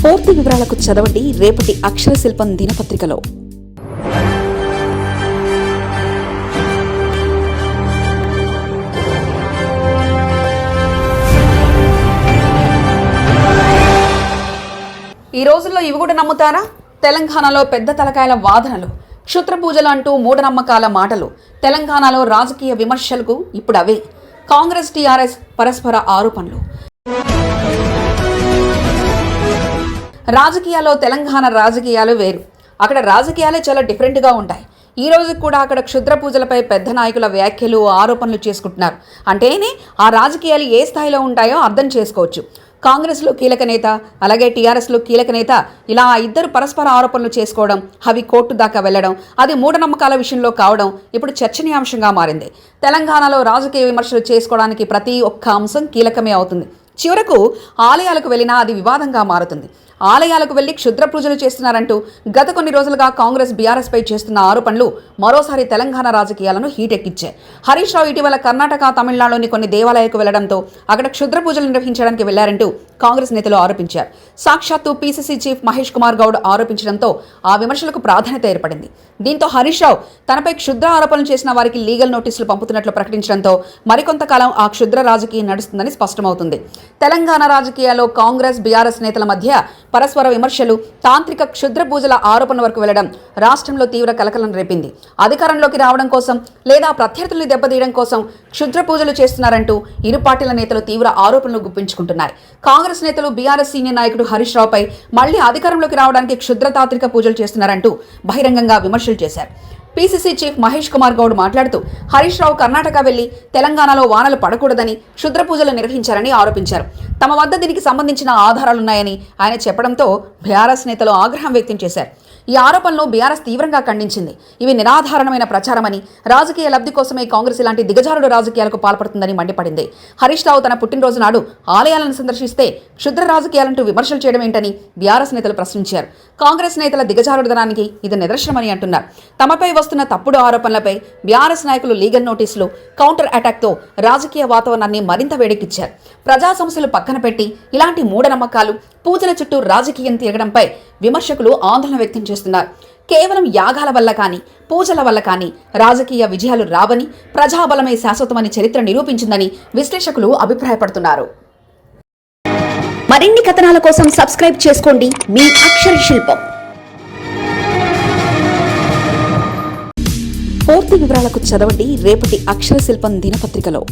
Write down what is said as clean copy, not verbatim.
పూర్తి వివరాలకు చదవండి రేపటి అక్షర శిల్పం దినపత్రికలో. ఈ రోజుల్లో ఇవి కూడా నమ్ముతారా? తెలంగాణలో పెద్ద తలకాయల వాదనలు, క్షుద్ర పూజలు అంటూ మూఢనమ్మకాల మాటలు, తెలంగాణలో రాజకీయ విమర్శలకు ఇప్పుడు అవే. కాంగ్రెస్ టీఆర్ఎస్ పరస్పర ఆరోపణలు. రాజకీయాల్లో తెలంగాణ రాజకీయాలు వేరు. అక్కడ రాజకీయాలే చాలా డిఫరెంట్గా ఉంటాయి. ఈ రోజు కూడా అక్కడ క్షుద్ర పూజలపై పెద్ద నాయకుల వ్యాఖ్యలు, ఆరోపణలు చేసుకుంటున్నారు. అంటేనే ఆ రాజకీయాలు ఏ స్థాయిలో ఉంటాయో అర్థం చేసుకోవచ్చు. కాంగ్రెస్లో కీలక నేత, అలాగే టీఆర్ఎస్లో కీలక నేత, ఇలా ఇద్దరు పరస్పర ఆరోపణలు చేసుకోవడం, అవి కోర్టు దాకా వెళ్లడం, అది మూఢనమ్మకాల విషయంలో కావడం ఇప్పుడు చర్చనీయాంశంగా మారింది. తెలంగాణలో రాజకీయ విమర్శలు చేసుకోవడానికి ప్రతి ఒక్క అంశం కీలకమే అవుతుంది. చివరకు ఆలయాలకు వెళ్ళినా అది వివాదంగా మారుతుంది. ఆలయాలకు వెళ్లి క్షుద్ర పూజలు చేస్తున్నారంటూ గత కొన్ని రోజులుగా కాంగ్రెస్ బీఆర్ఎస్ పై చేస్తున్న ఆరోపణలు మరోసారి తెలంగాణ రాజకీయాలను హీటెక్కించాయి. హరీష్ రావు ఇటీవల కర్ణాటక, తమిళనాడులోని కొన్ని దేవాలయాలకు వెళ్లడంతో అక్కడ క్షుద్ర పూజలు నిర్వహించడానికి వెళ్లారంటూ కాంగ్రెస్ నేతలు ఆరోపించారు. సాక్షాత్తు పీసీసీ చీఫ్ మహేష్ కుమార్ గౌడ్ ఆరోపించడంతో ఆ విమర్శలకు ప్రాధాన్యత ఏర్పడింది. దీంతో హరీష్ రావు తనపై క్షుద్ర ఆరోపణలు చేసిన వారికి లీగల్ నోటీసులు పంపుతున్నట్లు ప్రకటించడంతో మరికొంతకాలం ఆ క్షుద్ర రాజకీయం నడుస్తుందని స్పష్టమవుతుంది. తెలంగాణ రాజకీయాల్లో కాంగ్రెస్ బీఆర్ఎస్ నేతల మధ్య పరస్పర విమర్శలు, తాంత్రిక క్షుద్ర పూజల ఆరోపణల వరకు వెళ్లడం రాష్ట్రంలో తీవ్ర కలకలం రేపింది. అధికారంలోకి రావడం కోసం లేదా ప్రత్యర్థుల్ని దెబ్బతీయడం కోసం క్షుద్ర పూజలు చేస్తున్నారంటూ ఇరు పార్టీల నేతలు తీవ్ర ఆరోపణలు గుప్పించుకుంటున్నారు. కాంగ్రెస్ నేతలు బీఆర్ఎస్ సీనియర్ నాయకుడు హరీష్ రావుపై మళ్లీ అధికారంలోకి రావడానికి క్షుద్ర తాంత్రిక పూజలు చేస్తున్నారంటూ బహిరంగంగా విమర్శలు చేశారు. పీసీసీ చీఫ్ మహేష్ కుమార్ గౌడ్ మాట్లాడుతూ హరీష్ రావు కర్ణాటక వెళ్లి తెలంగాణలో వానలు పడకూడదని క్షుద్ర పూజలు నిర్వహించారని ఆరోపించారు. తమ వద్ద దీనికి సంబంధించిన ఆధారాలున్నాయని ఆయన చెప్పడంతో బీఆర్ఎస్ నేతలు ఆగ్రహం వ్యక్తం చేశారు. ఈ ఆరోపణలు బీఆర్ఎస్ తీవ్రంగా ఖండించింది. ఇవి నిరాధారణమైన ప్రచారమని, రాజకీయ లబ్ధి కోసమే కాంగ్రెస్ ఇలాంటి దిగజారుడు రాజకీయాలకు పాల్పడుతుందని మండిపడింది. హరీష్ రావు తన పుట్టినరోజు నాడు ఆలయాలను సందర్శిస్తే క్షుద్ర రాజకీయాలంటూ విమర్శలు చేయడం ఏంటని బీఆర్ఎస్ నేతలు ప్రశ్నించారు. కాంగ్రెస్ నేతల దిగజారుడుదనానికి ఇది నిదర్శనమని అంటున్నారు. తమపై వస్తున్న తప్పుడు ఆరోపణలపై బీఆర్ఎస్ నాయకులు లీగల్ నోటీసులు, కౌంటర్ అటాక్తో రాజకీయ వాతావరణాన్ని మరింత వేడెక్కించారు. ప్రజా సమస్యలు పక్కన పెట్టి ఇలాంటి మూఢనమ్మకాలు, పూజల చుట్టూ రాజకీయం తిరగడంపై విమర్శకులు ఆందోళన వ్యక్తం చేస్తున్నారు. కేవలం యాగాల వల్ల కానీ, పూజల వల్ల కానీ రాజకీయ విజయాలు రావని, ప్రజాబలమే శాశ్వతమని చరిత్ర నిరూపించిందని విశ్లేషకులు అభిప్రాయపడుతున్నారు. మరిన్ని కథనాల కోసం సబ్స్క్రైబ్ చేసుకోండి మీ అక్షర శిల్పం. పూర్తి వివరాలకు చదవండి రేపటి అక్షర శిల్పం దినపత్రికలో.